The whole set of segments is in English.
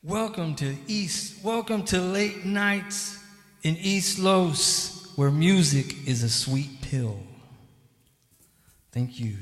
Welcome to late nights in East Los, where music is a sweet pill. Thank you.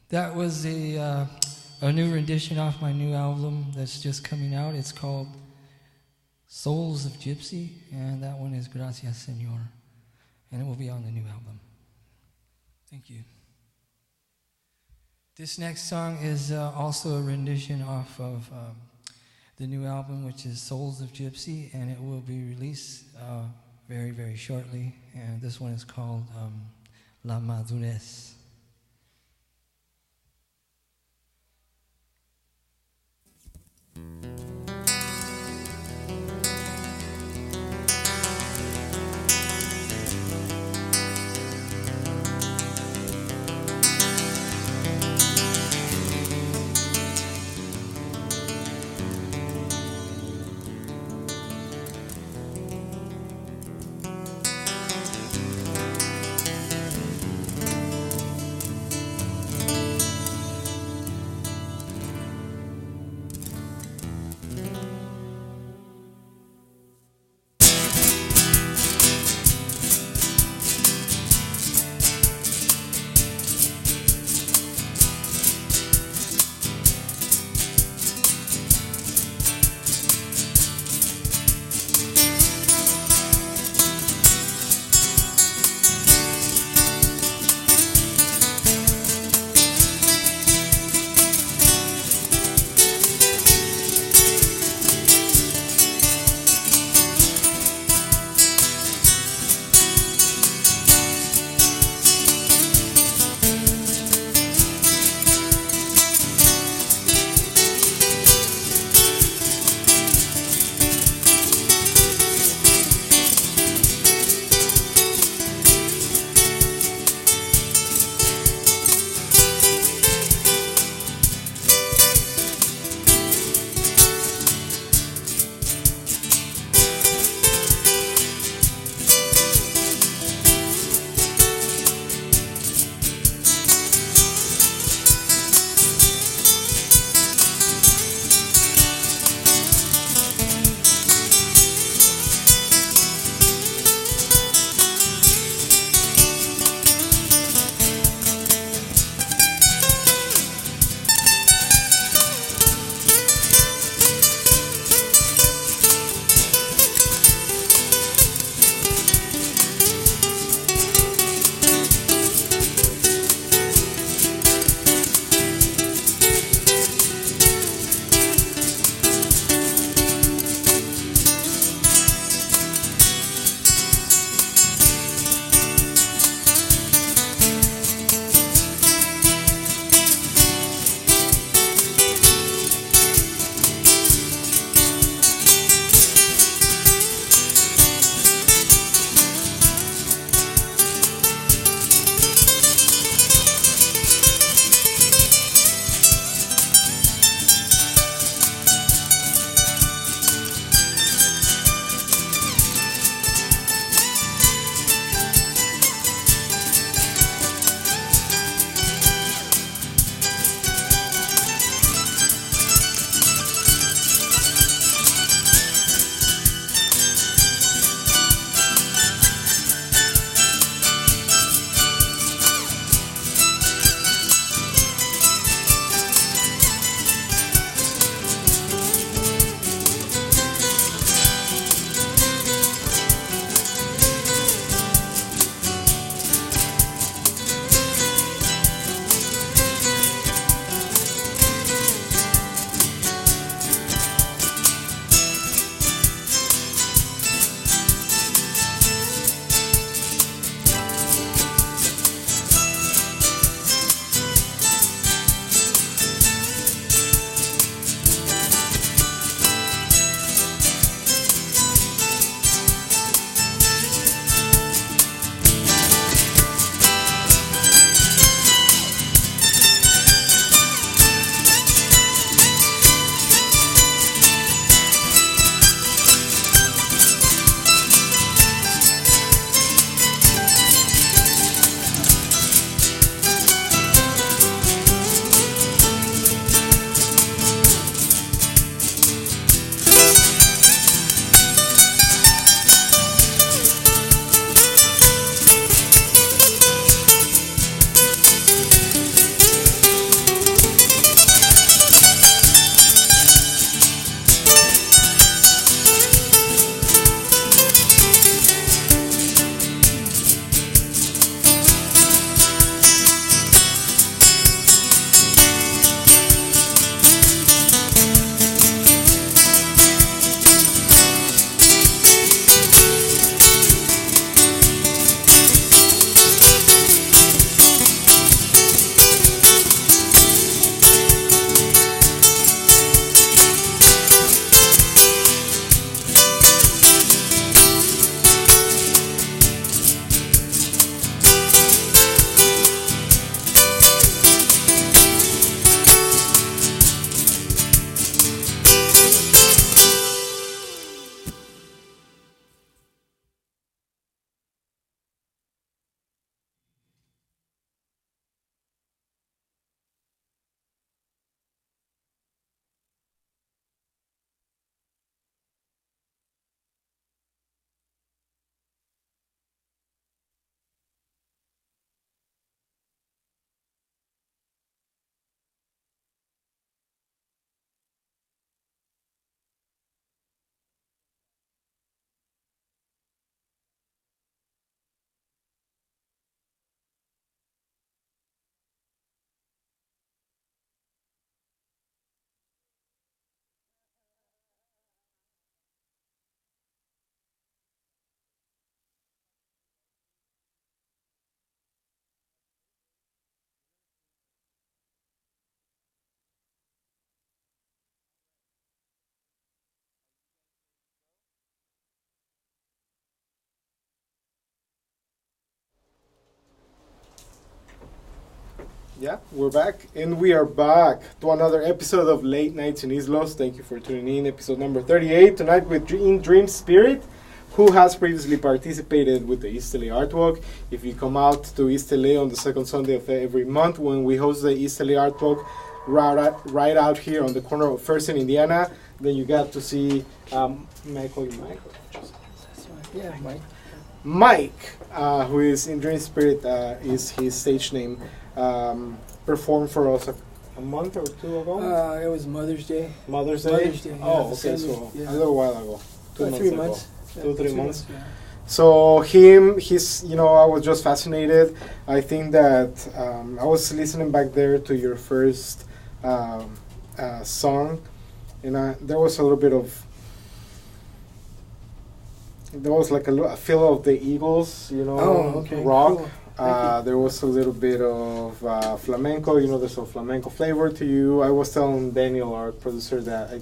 That was a new rendition off my new album that's just coming out. It's called Souls of Gypsy, and that one is Gracias, Senor. And it will be on the new album. Thank you. This next song is also a rendition off of the new album, which is Souls of Gypsy, and it will be released very, very shortly. And this one is called La Madurez. Yeah, we're back, and we are back to another episode of Late Nights in Islos. Thank you for tuning in, episode number 38, tonight with In Dream Spirit, who has previously participated with the East LA Art Walk. If you come out to East LA on the second Sunday of every month when we host the East LA Art Walk right out here on the corner of First and Indiana, then you got to see, may I call you Mike? Yeah, Mike. Mike, who is In Dream Spirit, is his stage name. Performed for us a month or two ago. It was Mother's Day. Mother's Day. Mother's Day. Oh, yeah, okay, Sunday, so yeah. a little while ago. 2 months 3 ago. months. 2-3 months. Yeah. So he's, I was just fascinated. I think that I was listening back there to your first song, and there was a little bit of. There was like a feel of the Eagles, rock. Cool. There was a little bit of flamenco. There's a flamenco flavor to you. I was telling Daniel, our producer, that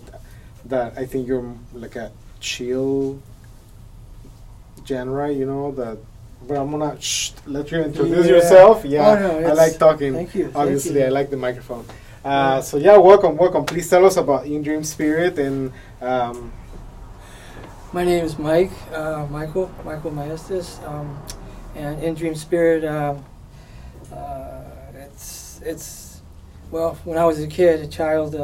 I think you're like a chill genre. But I'm gonna let you introduce yourself. Yeah, oh, no, I like talking. Thank you. Obviously, thank you. I like the microphone. So yeah, welcome. Please tell us about In Dream Spirit and. My name is Mike. Michael Maestas. And In Dream Spirit, it's well, when I was a child,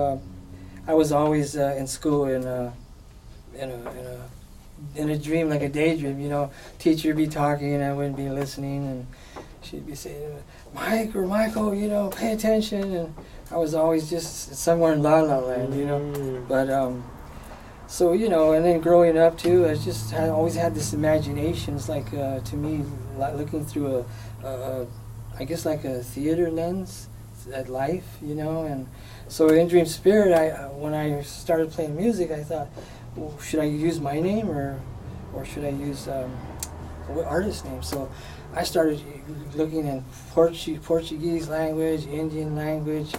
I was always in school in a dream, like a daydream. Teacher would be talking and I wouldn't be listening, and she'd be saying, "Mike or Michael, pay attention." And I was always just somewhere in La La Land, But so and then growing up too, I always had this imagination. It's like to me, looking through I guess like a theater lens at life, And so In Dream Spirit, when I started playing music, I thought, well, should I use my name or should I use what artist name? So I started looking in Portuguese language, Indian language.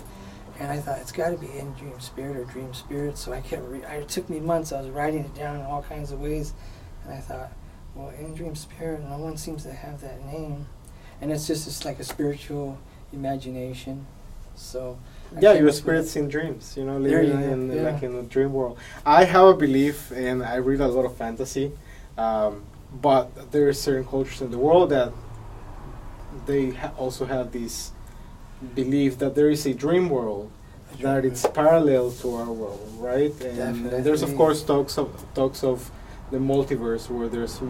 And I thought, it's got to be In Dream Spirit or Dream Spirit. So I kept it took me months. I was writing it down in all kinds of ways. And I thought, well, In Dream Spirit, no one seems to have that name. And it's like a spiritual imagination. So Your spirit's in dreams, living in the dream world. I have a belief, and I read a lot of fantasy, but there are certain cultures in the world that they also have this believe that there is a dream world that it's parallel to our world, right? And Definitely. There's of course talks of the multiverse where there's a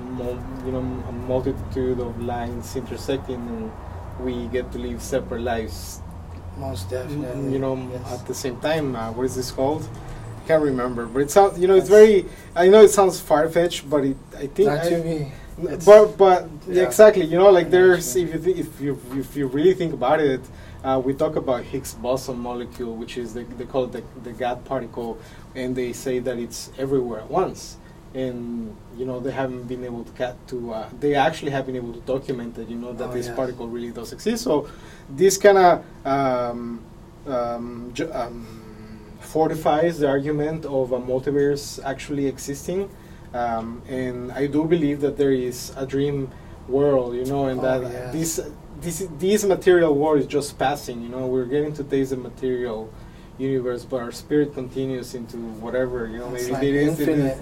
multitude of lines intersecting and we get to live separate lives. Most definitely. Yes. At the same time. What is this called? Can't remember, but it sounds. It's very. I know it sounds far fetched, but I think. Not to me. But Yeah. exactly, there's if you really think about it, we talk about Higgs boson molecule, which is they call it the God particle, and they say that it's everywhere at once, and they haven't been able to they actually have been able to document that that this particle really does exist. So this kind of fortifies the argument of a multiverse actually existing. And I do believe that there is a dream world, and that this material world is just passing. We're getting to taste the material universe, but our spirit continues into whatever. Maybe like it is infinite.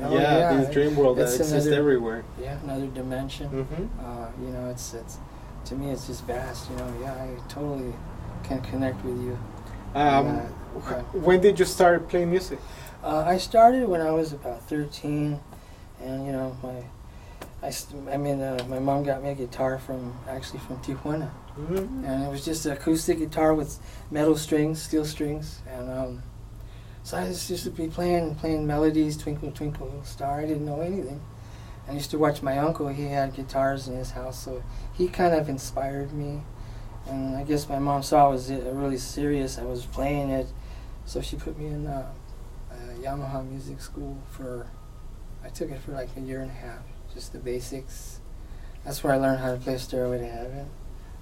this dream world that It's exists everywhere. Yeah, another dimension. Mm-hmm. It's to me, it's just vast. I totally can connect with you. When did you start playing music? I started when I was about 13. And my mom got me a guitar from Tijuana, and it was just an acoustic guitar with metal strings, steel strings, and so I just used to be playing melodies, Twinkle Twinkle Little Star. I didn't know anything. I used to watch my uncle. He had guitars in his house, so he kind of inspired me. And I guess my mom saw I was really serious. I was playing it, so she put me in Yamaha music school I took it for like a year and a half, just the basics. That's where I learned how to play Stairway to Heaven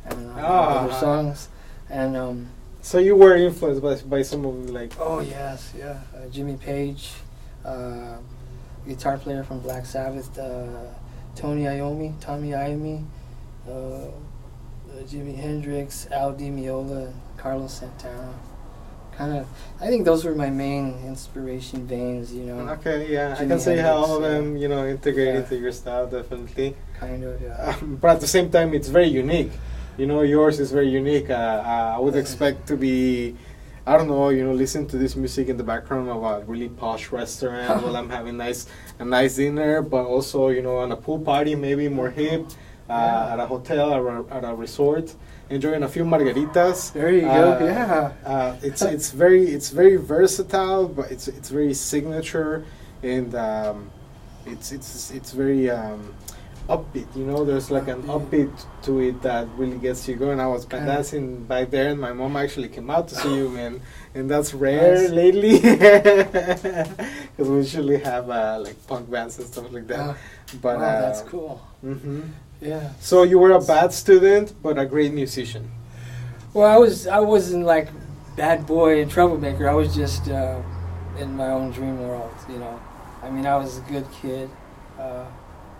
and other songs. And so you were influenced by some of Oh yes, yeah. Jimmy Page, guitar player from Black Sabbath, Tommy Iommi, Jimi Hendrix, Al Di Meola, Carlos Santana. Kind of, I think those were my main inspiration veins, you know. Okay, yeah, I Jimi can see how all of Hendrix, them, you know, integrate yeah. into your style, definitely. Kind of, yeah. But at the same time, it's very unique. You know, yours is very unique. I would expect to be, I don't know, you know, listen to this music in the background of a really posh restaurant while I'm having a nice dinner, but also, you know, on a pool party, maybe more hip, at a hotel, at a resort, enjoying a few margaritas. There you go. Yeah. It's very versatile, but it's very signature, and it's very upbeat. You know, there's like an upbeat to it that really gets you going. I was dancing back there, and my mom actually came out to see you, man, and that's rare lately because we usually have like punk bands and stuff like that. But wow, that's cool. Mm-hmm. Yeah. So you were a bad student, but a great musician. Well, I wasn't like bad boy and troublemaker. I was just in my own dream world, you know. I mean, I was a good kid.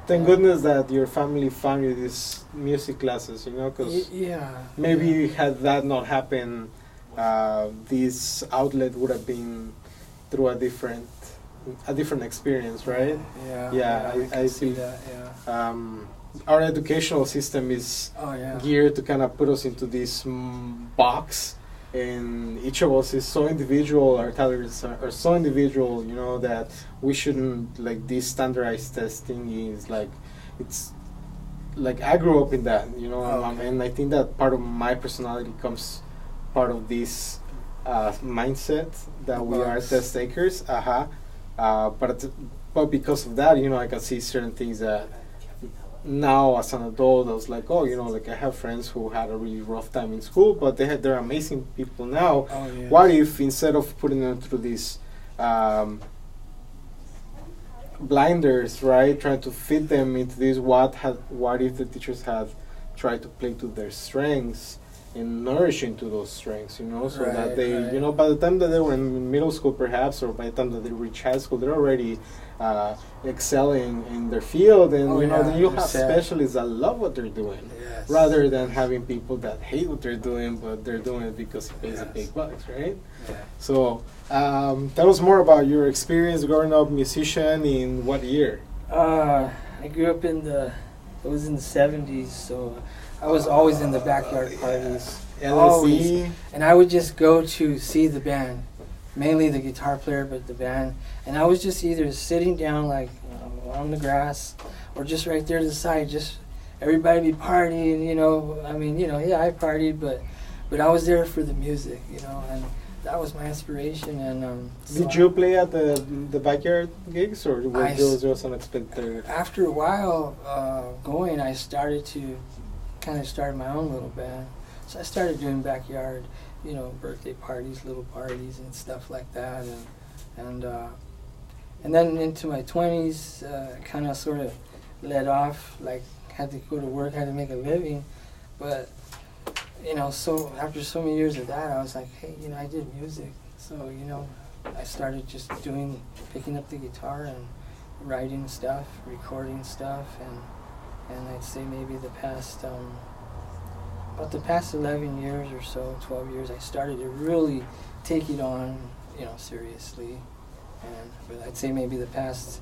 Thank goodness that your family found you these music classes, you know, because maybe had that not happened, this outlet would have been through a different experience, right? Yeah. I see that. Yeah. Our educational system is geared to kind of put us into this box, and each of us is so individual. Our talents are so individual, you know, that we shouldn't, like, this standardized testing is like, it's like, I grew up in that, you know, and I think that part of my personality comes part of this mindset that we are test takers. But because of that, you know, I can see certain things that now as an adult I was like, oh, you know, like, I have friends who had a really rough time in school, but they're amazing people now. What if instead of putting them through these blinders, right, trying to fit them into this, what if the teachers had tried to play to their strengths and nourish into those strengths, you know, so that they, you know, by the time that they were in middle school perhaps, or by the time that they reach high school, they're already excelling in their field, and you know, then you have specialists that love what they're doing, rather than having people that hate what they're doing, but they're doing it because it pays the big bucks, right? So tell us more about your experience growing up musician. In what year? I grew up it was in the 70s, so I was always in the backyard parties. Always. And I would just go to see the band, mainly the guitar player, but the band. And I was just either sitting down, like, on the grass, or just right there to the side, just everybody be partying, you know. I mean, you know, I partied, but I was there for the music, you know, and that was my inspiration. And did you play at the backyard gigs, or was it just unexpected? After a while going, I started to kind of start my own little band. So I started doing backyard, you know, birthday parties, little parties, and stuff like that, and then into my 20s, kind of sort of led off, like, had to go to work, had to make a living, but, you know, so after so many years of that, I was like, hey, you know, I did music, so, you know, I started just picking up the guitar and writing stuff, recording stuff, and I'd say maybe about the past 11 years or so, 12 years, I started to really take it on, you know, seriously. But I'd say maybe the past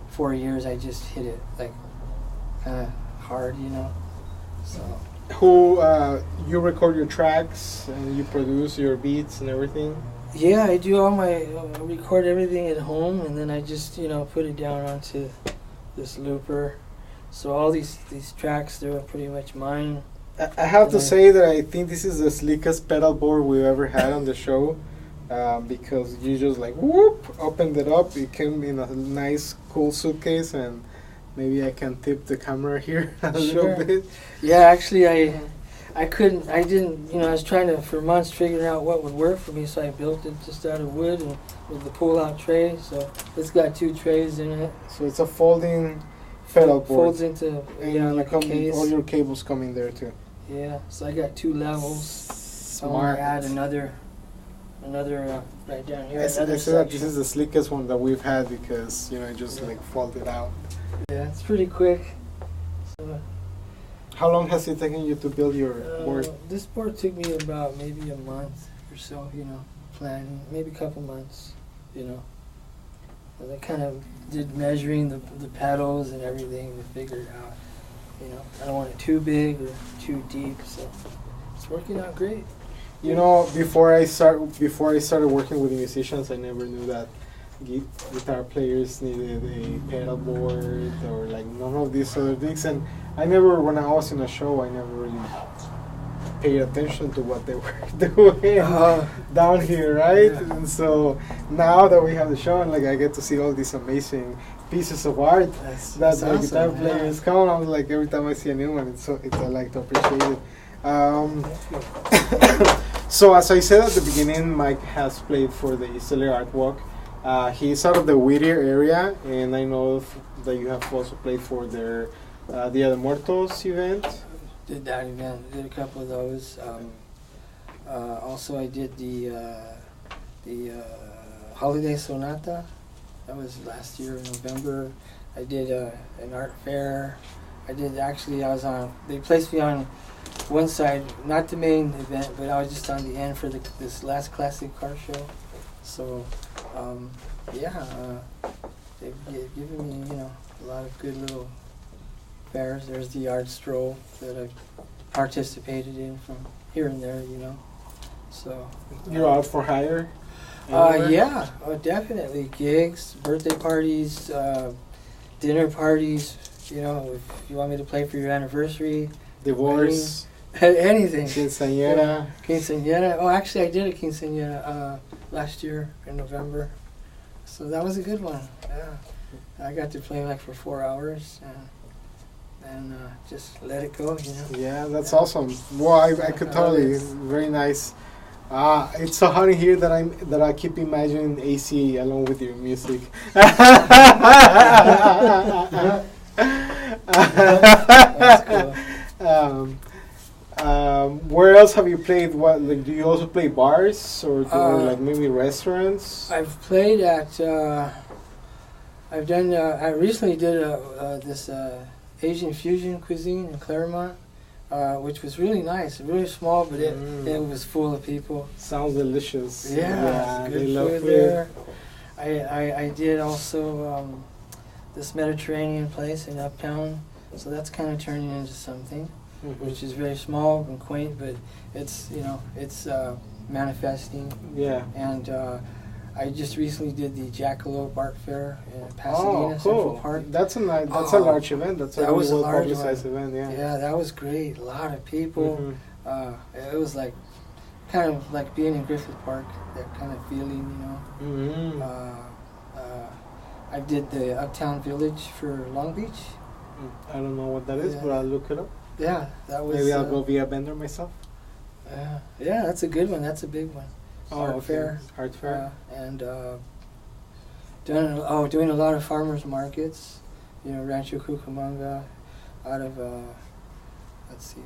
4 years, I just hit it, like, kind of hard, you know. So. You record your tracks and you produce your beats and everything? Yeah, I do record everything at home, and then I just, you know, put it down onto this looper. So all these tracks, they're pretty much mine. I have to say that I think this is the slickest pedal board we've ever had on the show, because you just, like, whoop, opened it up. It came in a nice, cool suitcase, and maybe I can tip the camera here a little bit. Yeah, actually, I didn't, you know, I was trying to, for months, figure out what would work for me, so I built it just out of wood and with the pull-out tray. So it's got 2 trays in it. So it's a folding pedal board. Folds into, like a case. All your cables come in there too. Yeah, so I got 2 levels. Smart. I want to add another right down here. I said that this is the slickest one that we've had because, you know, it just like folded out. Yeah, it's pretty quick. So. How long has it taken you to build your board? This board took me about maybe a month or so, planning, maybe a couple months, And I kind of did measuring the pedals and everything to figure it out. I don't want it too big or too deep, so it's working out great. Before I started working with musicians, I never knew that guitar players needed a pedal board or like none of these other things. And when I was in a show, I never really paid attention to what they were doing down here, right? Yeah. And so now that we have the show, and I get to see all these amazing pieces of art that the guitar players come on. Every time I see a new one, I like to appreciate it. So as I said at the beginning, Mike has played for the Easterly Art Walk. He's out of the Whittier area, and I know that you have also played for their Dia de Muertos event. Did that event, did a couple of those. Also, I did the Holiday Sonata. That was last year in November. I did an art fair. They placed me on one side, not the main event, but I was just on the end for this last classic car show. So, they've given me, a lot of good little fairs. There's the art stroll that I've participated in from here and there, So you're out for hire? Yeah, definitely. Gigs, birthday parties, dinner parties. If you want me to play for your anniversary, divorce, anything. Quinceañera. Quinceañera. Oh, actually, I did a quinceañera last year in November, so that was a good one. Yeah, I got to play for 4 hours and just let it go. Yeah, that's awesome. Well, I could totally. Very nice. It's so funny here that I keep imagining AC along with your music. That's cool. Where else have you played? Do you also play bars or maybe restaurants? I've played at. I've done. I recently did this Asian fusion cuisine in Claremont. Which was really nice, really small, but it was full of people. Sounds delicious. Yeah, good food there. I did also this Mediterranean place in Uptown, so that's kind of turning into something, which is very small and quaint, but it's manifesting. Yeah. And I just recently did the Jackalope Art Fair in Pasadena Central Park. That's a large event. That was a large event. Yeah, that was great. A lot of people. It was kind of like being in Griffith Park. That kind of feeling, I did the Uptown Village for Long Beach. I don't know what that is, but I'll look it up. Yeah, that was. Maybe I'll go be a vendor myself. Yeah, that's a good one. That's a big one. Art fair. And doing a lot of farmers markets. Rancho Cucamonga, out of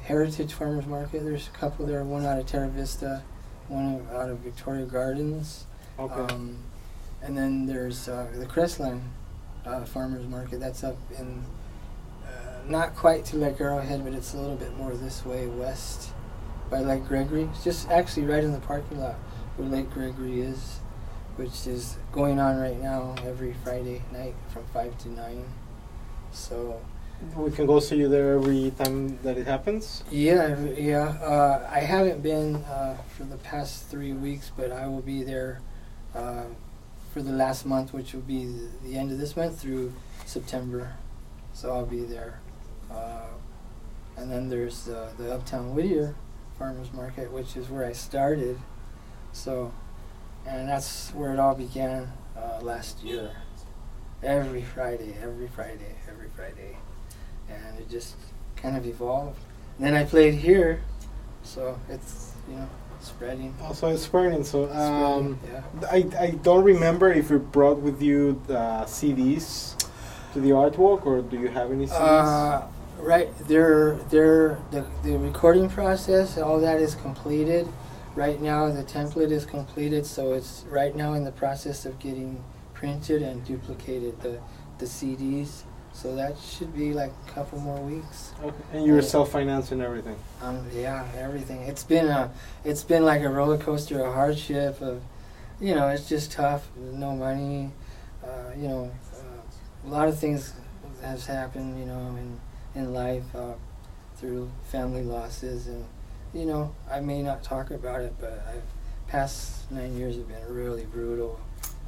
Heritage Farmers Market. There's a couple there. One out of Terra Vista, one out of Victoria Gardens. Okay. And then there's the Crestline Farmers Market. That's up in not quite to Lake Arrowhead, but it's a little bit more this way west by Lake Gregory. It's just actually right in the parking lot where Lake Gregory is, which is going on right now every Friday night from 5 to 9. So we can go see you there every time that it happens? Yeah. I haven't been for the past 3 weeks, but I will be there for the last month, which will be the end of this month through September. So I'll be there. And then there's the Uptown Whittier Farmers Market, which is where I started. So, and that's where it all began last year. Every Friday. And it just kind of evolved. And then I played here, so it's, spreading. Also, it's spreading. So, I don't remember if you brought with you the CDs to the artwork, or do you have any CDs? Right, the recording process, all that is completed. Right now, the template is completed, so it's right now in the process of getting printed and duplicated. The CDs, So that should be like a couple more weeks. Okay. And you're self-financing everything. Yeah, everything. It's been like a roller coaster of hardship. It's just tough. No money. A lot of things has happened. In life through family losses, and I may not talk about it, but past 9 years have been really brutal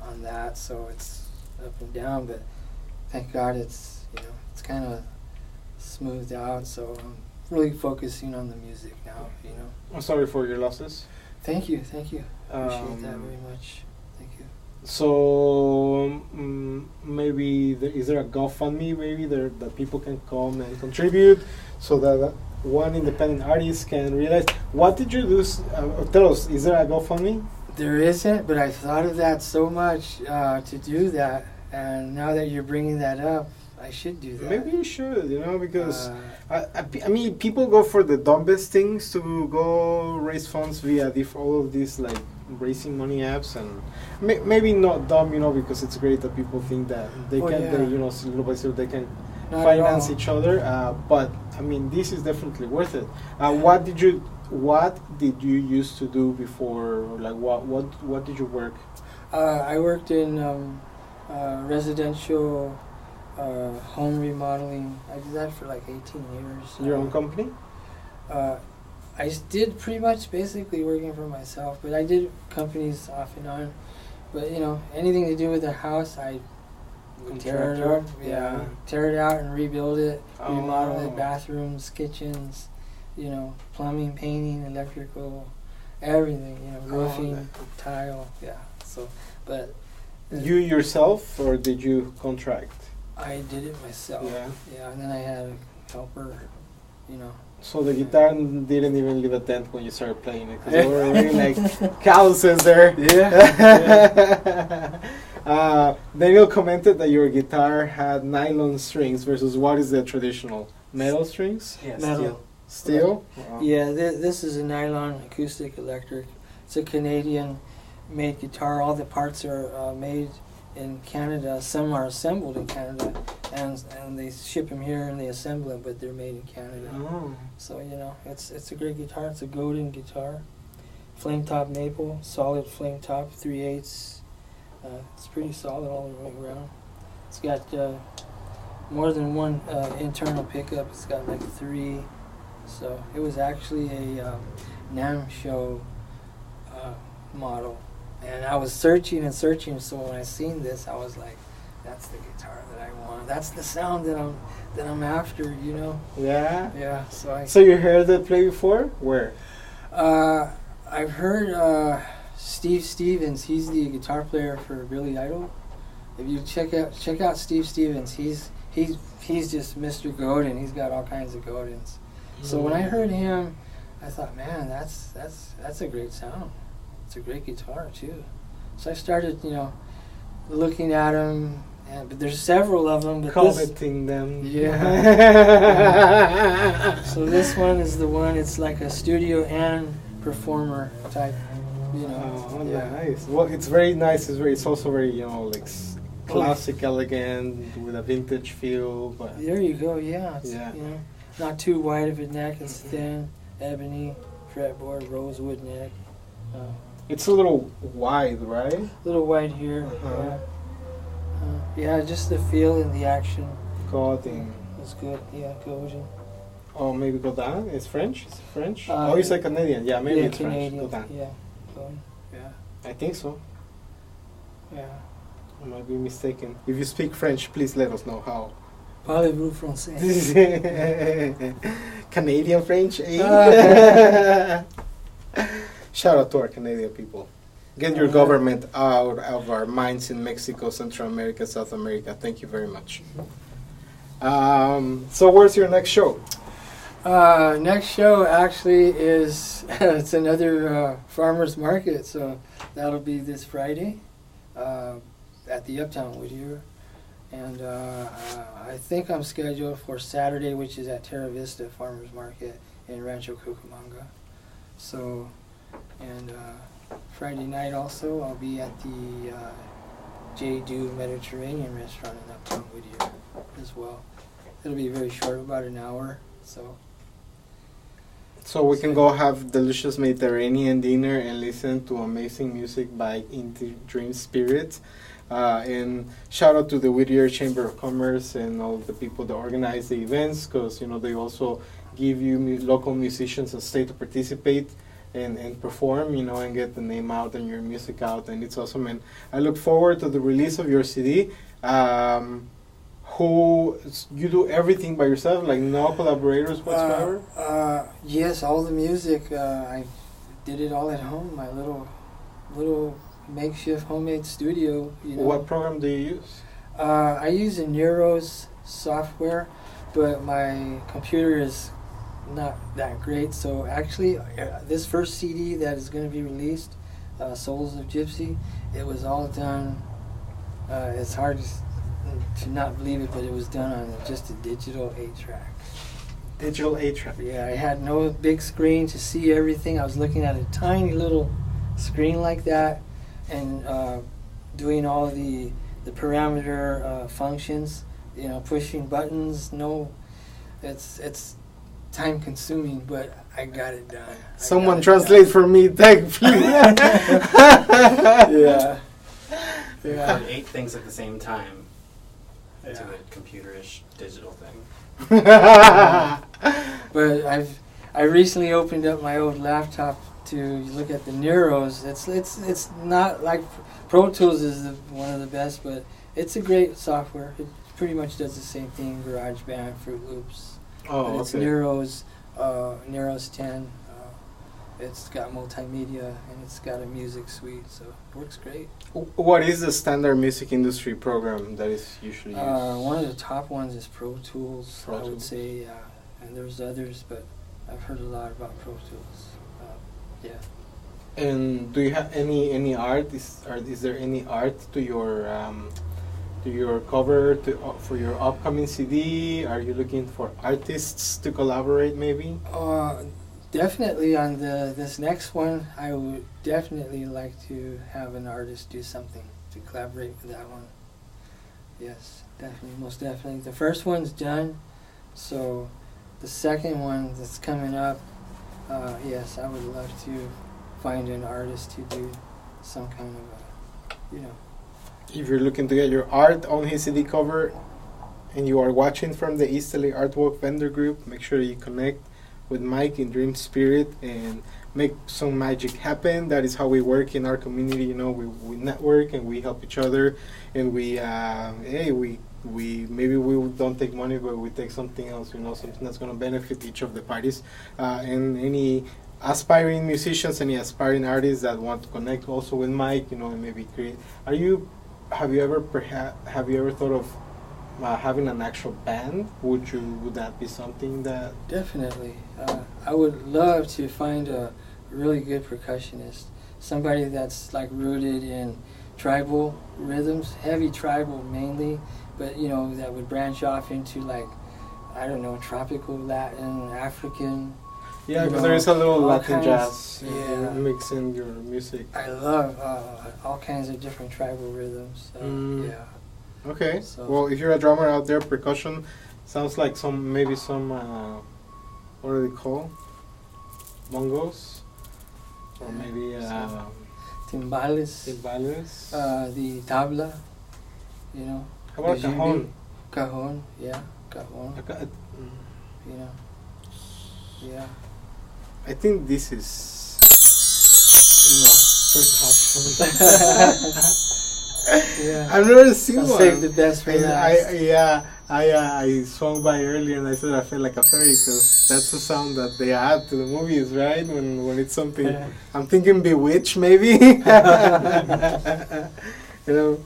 on that. So it's up and down, but thank God it's kind of smoothed out. So I'm really focusing on the music now. I'm sorry for your losses. Thank you. Appreciate that very much. Thank you. So maybe is there a GoFundMe maybe that people can come and contribute so that one independent artist can realize what did you do? Tell us, is there a GoFundMe? There isn't, but I thought of that so much to do that, and now that you're bringing that up, I should do that. Maybe you should, because I mean, people go for the dumbest things to go raise funds via all of these like raising money apps, and maybe not dumb, because it's great that people think that they little by little they can finance each other. But I mean, this is definitely worth it. What did you used to do before? Like what did you work? I worked in residential home remodeling. I did that for like 18 years. Your own company? I did pretty much basically working for myself, but I did companies off and on. But anything to do with the house, I would tear it up. Yeah, tear it out and rebuild it, remodel it, bathrooms, kitchens, plumbing, painting, electrical, everything. Roofing, tile. Yeah. So, but you yourself, or did you contract? I did it myself. Yeah, and then I had a helper. So the guitar didn't even leave a dent when you started playing it, because there were really like calluses there. Yeah. Daniel commented that your guitar had nylon strings versus what is the traditional metal strings? Yeah, metal. Steel? Wow. Yeah, this is a nylon acoustic electric. It's a Canadian-made guitar. All the parts are made in Canada. Some are assembled in Canada, and they ship them here and they assemble them, but they're made in Canada. Oh. So it's a great guitar. It's a Godin guitar, flame top maple, solid flame top, 3/8. It's pretty solid all the way around. It's got more than one internal pickup. It's got like 3. So it was actually a NAMM show model. And I was searching and searching, so when I seen this, I was like, "That's the guitar that I want. That's the sound that I'm after." Yeah. Yeah. So you heard it play before? Where? I've heard Steve Stevens. He's the guitar player for Billy Idol. If you check out Steve Stevens, he's just Mr. Godin. He's got all kinds of Godins. So when I heard him, I thought, man, that's a great sound. It's a great guitar too. So I started, looking at them, but there's several of them. But coveting them. Yeah. So this one is the one. It's like a studio and performer type. Oh, nice. Well, it's very nice. It's also very, like classic, elegant, with a vintage feel. But there you go. Yeah. It's, not too wide of a neck. It's thin, ebony fretboard, rosewood neck. It's a little wide, right? A little wide here. Yeah, just the feel and the action. Godin. It's good. Yeah, Godin. Oh, maybe Godin? It's French? It's French? You say Canadian. Yeah, maybe it's Canadian. French. Godin. Yeah, Godin. Yeah. I think so. Yeah. I might be mistaken. If you speak French, please let us know how. Parlez-vous français? Canadian French, eh? Shout out to our Canadian people. Get your government out of our minds in Mexico, Central America, South America. Thank you very much. So where's your next show? Next show actually is it's another farmer's market, so that'll be this Friday at the Uptown Whittier. And I think I'm scheduled for Saturday, which is at Terra Vista Farmers Market in Rancho Cucamonga. So, and Friday night also, I'll be at the J.Do Mediterranean restaurant in Uptown Whittier as well. It'll be very short, about an hour. So we can go have delicious Mediterranean dinner and listen to amazing music by In Dream Spirit. And shout out to the Whittier Chamber of Commerce and all the people that organize the events, because they also give you local musicians a stage to participate and perform, and get the name out and your music out, and it's awesome. And I look forward to the release of your CD. Who you do everything by yourself, like no collaborators whatsoever? Yes, all the music. I did it all at home. My little makeshift homemade studio. What program do you use? I use a LNiEL software, but my computer is not that great. So actually, this first CD that is going to be released, Souls of Gypsy, it was all done. It's hard to not believe it, but it was done on just a digital 8-track. Digital 8-track. Yeah, I had no big screen to see everything. I was looking at a tiny little screen like that, and doing all the parameter functions. Pushing buttons. No, it's time consuming, but I got it done. Someone translate for me, thankfully. Yeah. Yeah. 8 things at the same time. Into a computerish digital thing. But I recently opened up my old laptop to look at the LNiELs. It's not like Pro Tools is one of the best, but it's a great software. It pretty much does the same thing. GarageBand, Fruit Loops. Oh, but it's okay. LNiELs 10. It's got multimedia and it's got a music suite, so it works great. What is the standard music industry program that is usually used? One of the top ones is Pro Tools, I would Tools. say, and there's others, but I've heard a lot about Pro Tools. Yeah. And do you have any art? Is there any art to your cover for your upcoming CD? Are you looking for artists to collaborate, maybe? Definitely on this next one, I would definitely like to have an artist do something to collaborate with that one. Yes, definitely, most definitely. The first one's done, so the second one that's coming up, yes, I would love to find an artist to do some kind of If you're looking to get your art on his CD cover and you are watching from the Easterly Artwork Vendor Group, make sure you connect with Mike in Dream Spirit and make some magic happen. That is how we work in our community. We network and we help each other, and we maybe we don't take money, but we take something else. Something that's going to benefit each of the parties. And any aspiring musicians, any aspiring artists that want to connect also with Mike, and maybe create. Have you ever thought of having an actual band? Would that be something that? Definitely. I would love to find a really good percussionist, somebody that's like rooted in tribal rhythms, heavy tribal mainly, but that would branch off into tropical Latin, African. Yeah, because there is a little Latin jazz mix in your music. I love all kinds of different tribal rhythms. Yeah. Okay. So Well, if you're a drummer out there, percussion sounds like some what are they called? Bongos, or maybe timbales. timbales. The tabla. How about the cajon? Cajon, yeah, cajon. Yeah. I think this is percussion. Yeah. I've never seen I'll one. save the best for last. I swung by earlier and I said I felt like a fairy, because that's the sound that they add to the movies, right? When it's something, Yeah. I'm thinking Bewitched, maybe. So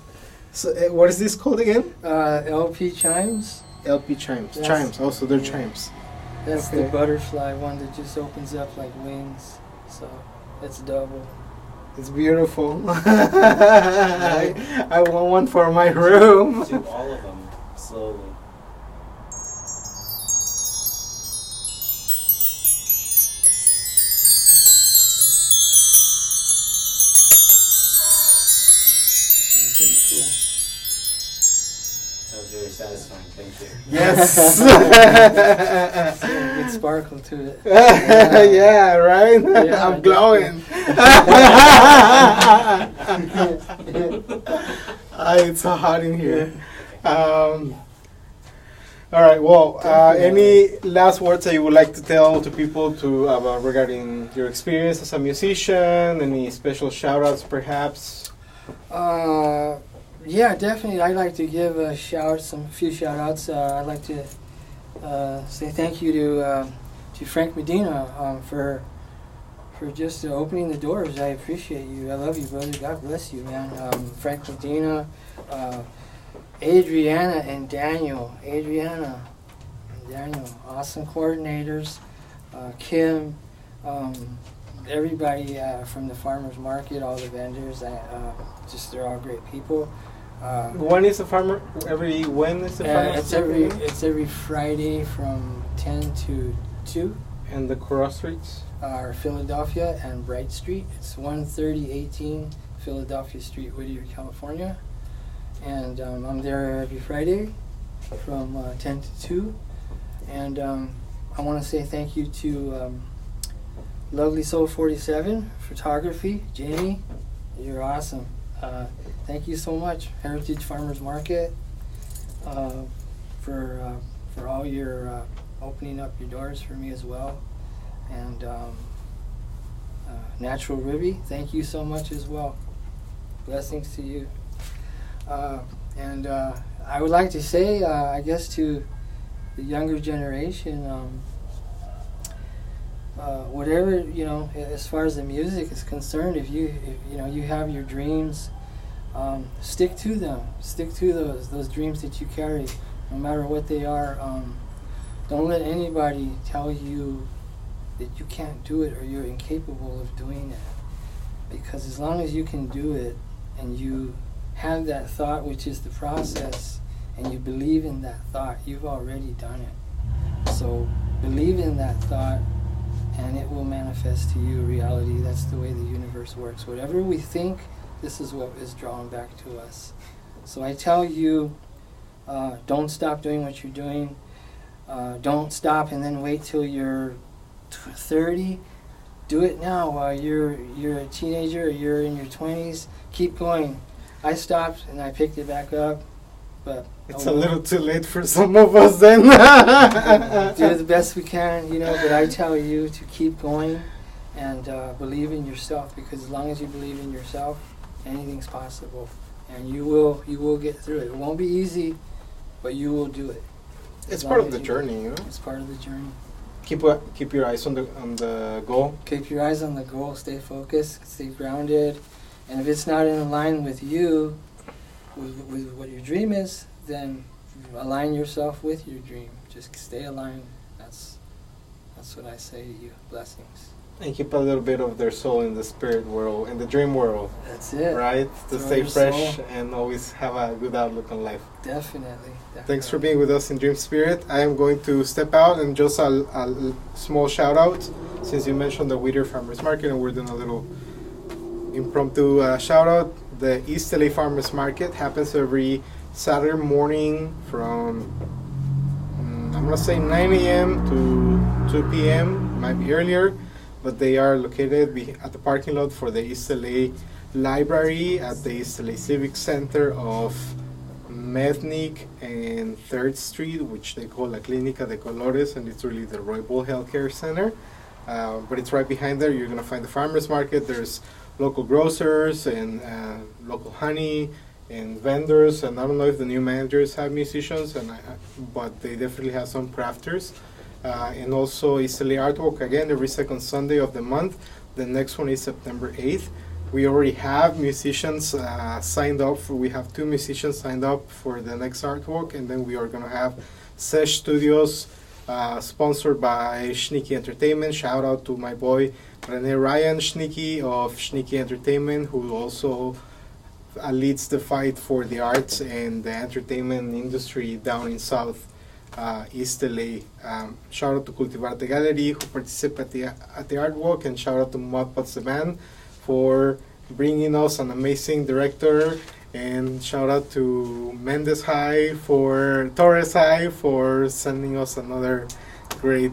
what is this called again? LP chimes. LP chimes. That's- Chimes. Also, they're yeah. chimes. That's Okay. the butterfly one that just opens up like wings. So it's double. It's beautiful. I want one for my room. Do all of them slowly. That's pretty cool. That was really satisfying. Thank you. Yes. Good sparkle to it. Yeah, right? Yeah, I'm glowing. It's so hot in here. All right. Well, any last words that you would like to tell to people regarding your experience as a musician? Any special shout-outs, perhaps? Yeah, definitely. I'd like to give a few shout-outs. I'd like to say thank you to Frank Medina for just opening the doors. I appreciate you. I love you, brother. God bless you, man. Frank Medina, Adriana and Daniel. Awesome coordinators. Kim, everybody from the farmers market, all the vendors. They're all great people. When is the farmer? When is the farmer? It's every Friday from 10 to 2. And the cross streets? Are Philadelphia and Bright Street. It's 13018 Philadelphia Street, Whittier, California. And I'm there every Friday from 10 to 2. And I want to say thank you to Lovely Soul 47 Photography. Jamie, you're awesome. Thank you so much. Heritage Farmers Market for all your opening up your doors for me as well. And Natural Ruby, thank you so much as well. Blessings to you. And I would like to say, I guess, to the younger generation, whatever, as far as the music is concerned, if you have your dreams, stick to them. Stick to those dreams that you carry, no matter what they are. Don't let anybody tell you that you can't do it or you're incapable of doing it. Because as long as you can do it and you have that thought, which is the process, and you believe in that thought, you've already done it. So believe in that thought and it will manifest to you reality. That's the way the universe works. Whatever we think, this is what is drawn back to us. So I tell you, don't stop doing what you're doing. Don't stop and then wait till you're 30. Do it now while you're a teenager or you're in your 20s. Keep going. I stopped and I picked it back up, but it's a little too late for some of us then. Do the best we can, but I tell you to keep going and believe in yourself, because as long as you believe in yourself, anything's possible, and you will get through it. It won't be easy, but you will do it. It's part of the journey, It's part of the journey. Keep your eyes on the goal. Keep your eyes on the goal. Stay focused. Stay grounded. And if it's not in line with you, with what your dream is, then align yourself with your dream. Just stay aligned. That's what I say to you. Blessings. And keep a little bit of their soul in the spirit world, in the dream world. That's it. Right? To Throw stay your fresh soul. and always have a good outlook on life. Definitely. Thanks for being with us in Dream Spirit. I am going to step out and just a small shout out, since you mentioned the Whittier Farmers Market, and we're doing a little impromptu shout out. The East LA Farmers Market happens every Saturday morning from I'm going to say 9 a.m. to 2 p.m. Might be earlier, but they are located at the parking lot for the East LA Library at the East LA Civic Center of Mednick and 3rd Street, which they call La Clínica de Colores, and it's really the Roy Bull Healthcare Center. But it's right behind there. You're going to find the farmers market. There's local grocers and local honey and vendors, and I don't know if the new managers have musicians, but they definitely have some crafters. And also East LA Art Walk, again, every second Sunday of the month. The next one is September 8th. We already have musicians signed up. We have 2 musicians signed up for the next art walk, and then we are going to have Sesh Studios sponsored by Schnicky Entertainment. Shout out to my boy Rene Ryan Schnicky of Schnicky Entertainment, who also leads the fight for the arts and the entertainment industry down in South East LA. Shout out to Cultivarte Gallery, who participated at the art walk, and shout out to Mudpots the Band for bringing us an amazing director and And shout out to Torres High for sending us another great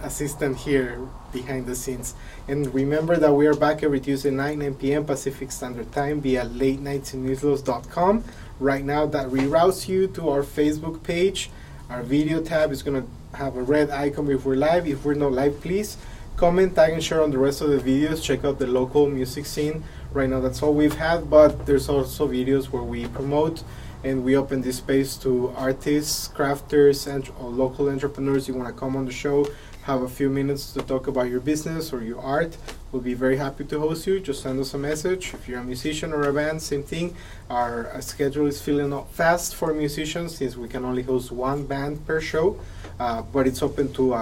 assistant here behind the scenes. And remember that we are back every Tuesday night, 9 p.m. Pacific Standard Time via LateNightsInIslos.com. Right now, that reroutes you to our Facebook page. Our video tab is going to have a red icon if we're live. If we're not live, please comment, tag, and share on the rest of the videos. Check out the local music scene. Right now, that's all we've had, but there's also videos where we promote and we open this space to artists, crafters, and local entrepreneurs. You want to come on the show, have a few minutes to talk about your business or your art, we'll be very happy to host you. Just send us a message. If you're a musician or a band, same thing. Our schedule is filling up fast for musicians since we can only host one band per show, but it's open to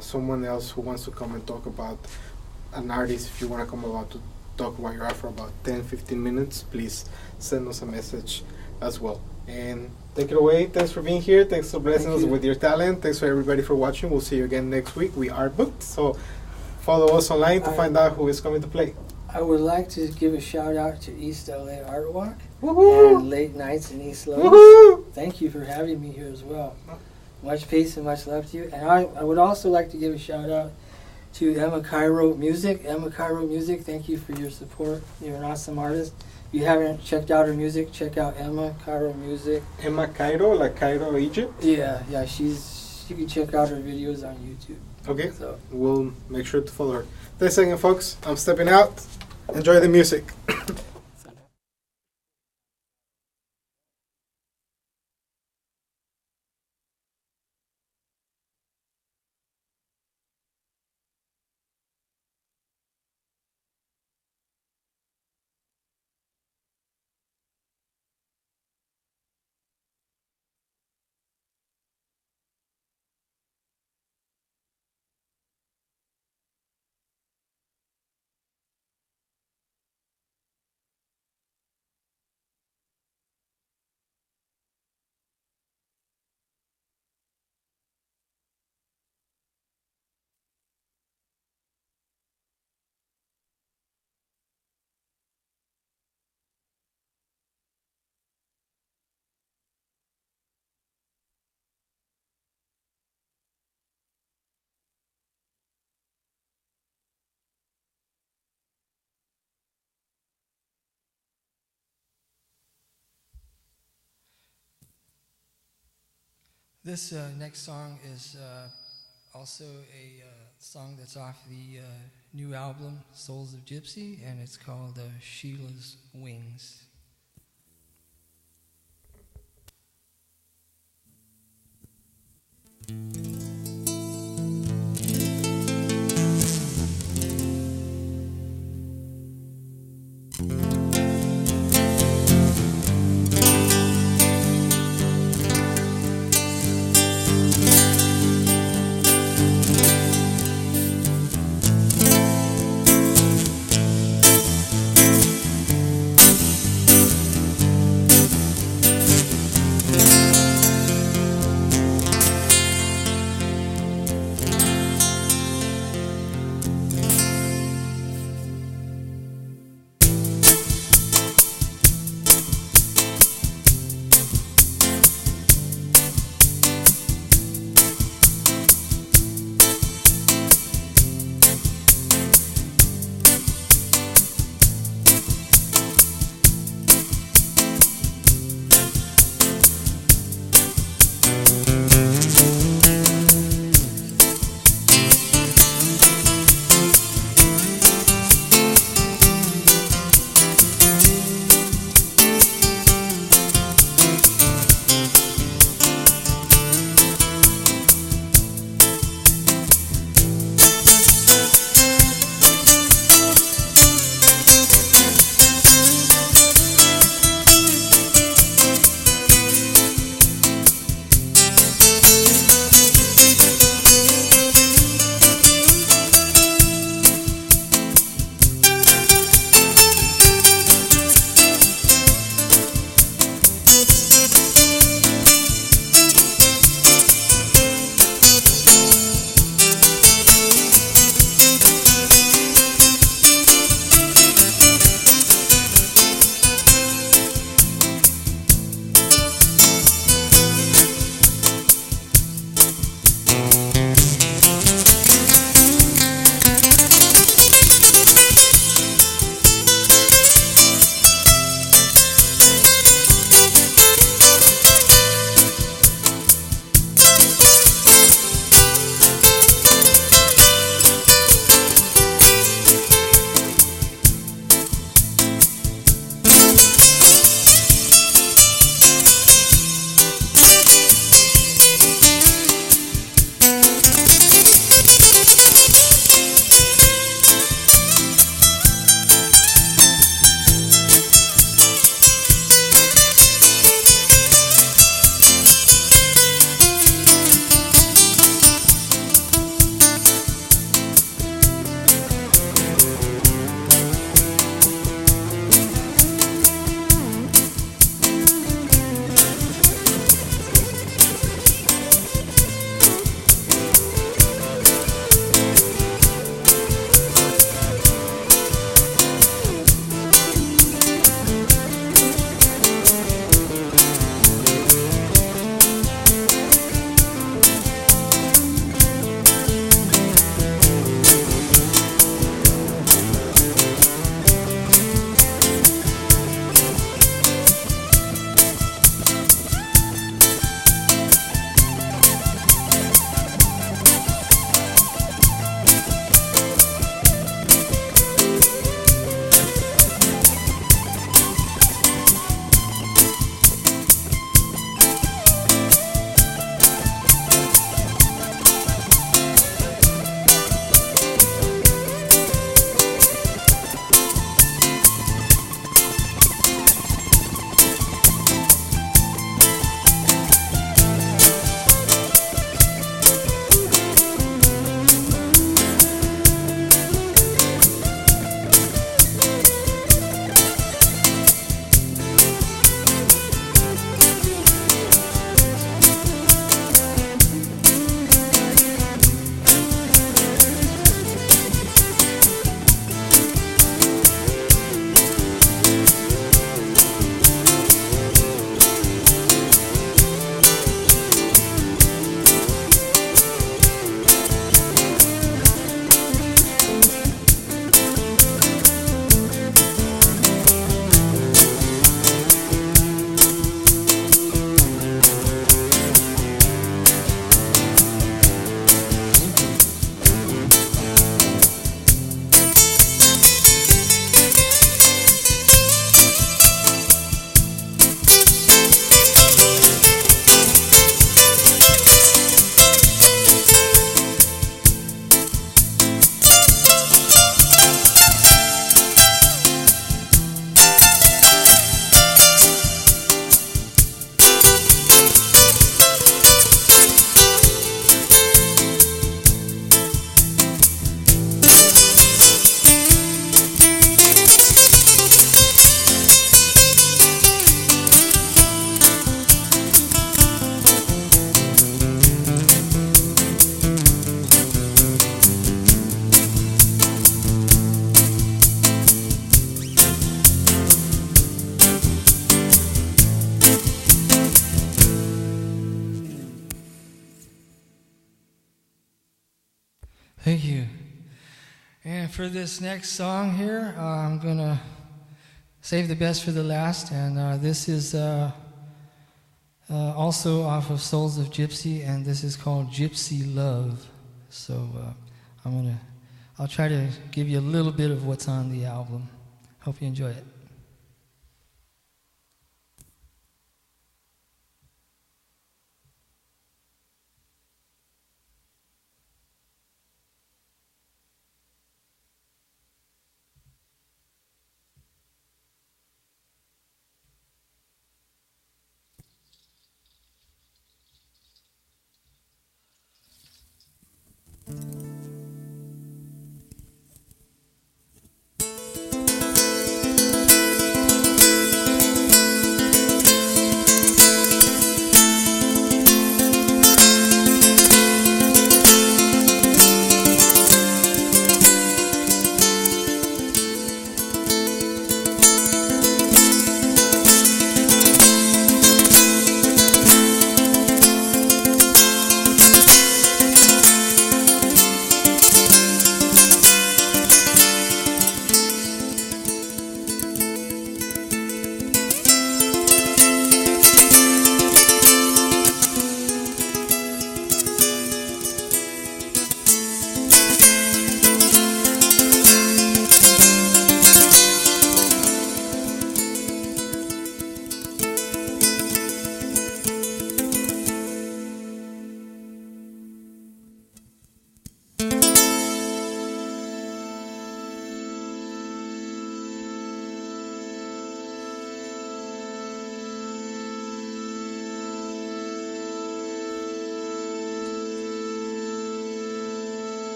someone else who wants to come and talk about an artist. If you want to come about to talk about your art for about 10-15 minutes, please send us a message as well. And take it away. Thanks for being here. Thanks for blessing us with your talent. Thanks for everybody for watching. We'll see you again next week. We are booked, so follow us online to find out who is coming to play. I would like to give a shout out to East LA Art Walk Woohoo! and Late Nights in East Los. Woohoo! Thank you for having me here as well. Much peace and much love to you. And I would also like to give a shout out to Emma Cairo Music. Emma Cairo Music, thank you for your support. You're an awesome artist. If you haven't checked out her music, check out Emma Cairo Music. Emma Cairo, like Cairo, Egypt? Yeah, you can check out her videos on YouTube. Okay, So we'll make sure to follow her. Thanks again, folks. I'm stepping out. Enjoy the music. This next song is also a song that's off the new album, Souls of Gypsy, and it's called Sheila's Wings. And for this next song here, I'm going to save the best for the last. And this is also off of Souls of Gypsy, and this is called Gypsy Love. So I'll try to give you a little bit of what's on the album. Hope you enjoy it.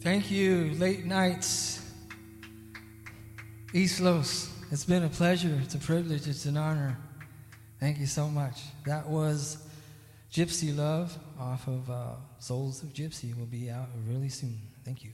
Thank you, Late Nights, East Los. It's been a pleasure. It's a privilege. It's an honor. Thank you so much. That was Gypsy Love off of Souls of Gypsy. Will be out really soon. Thank you.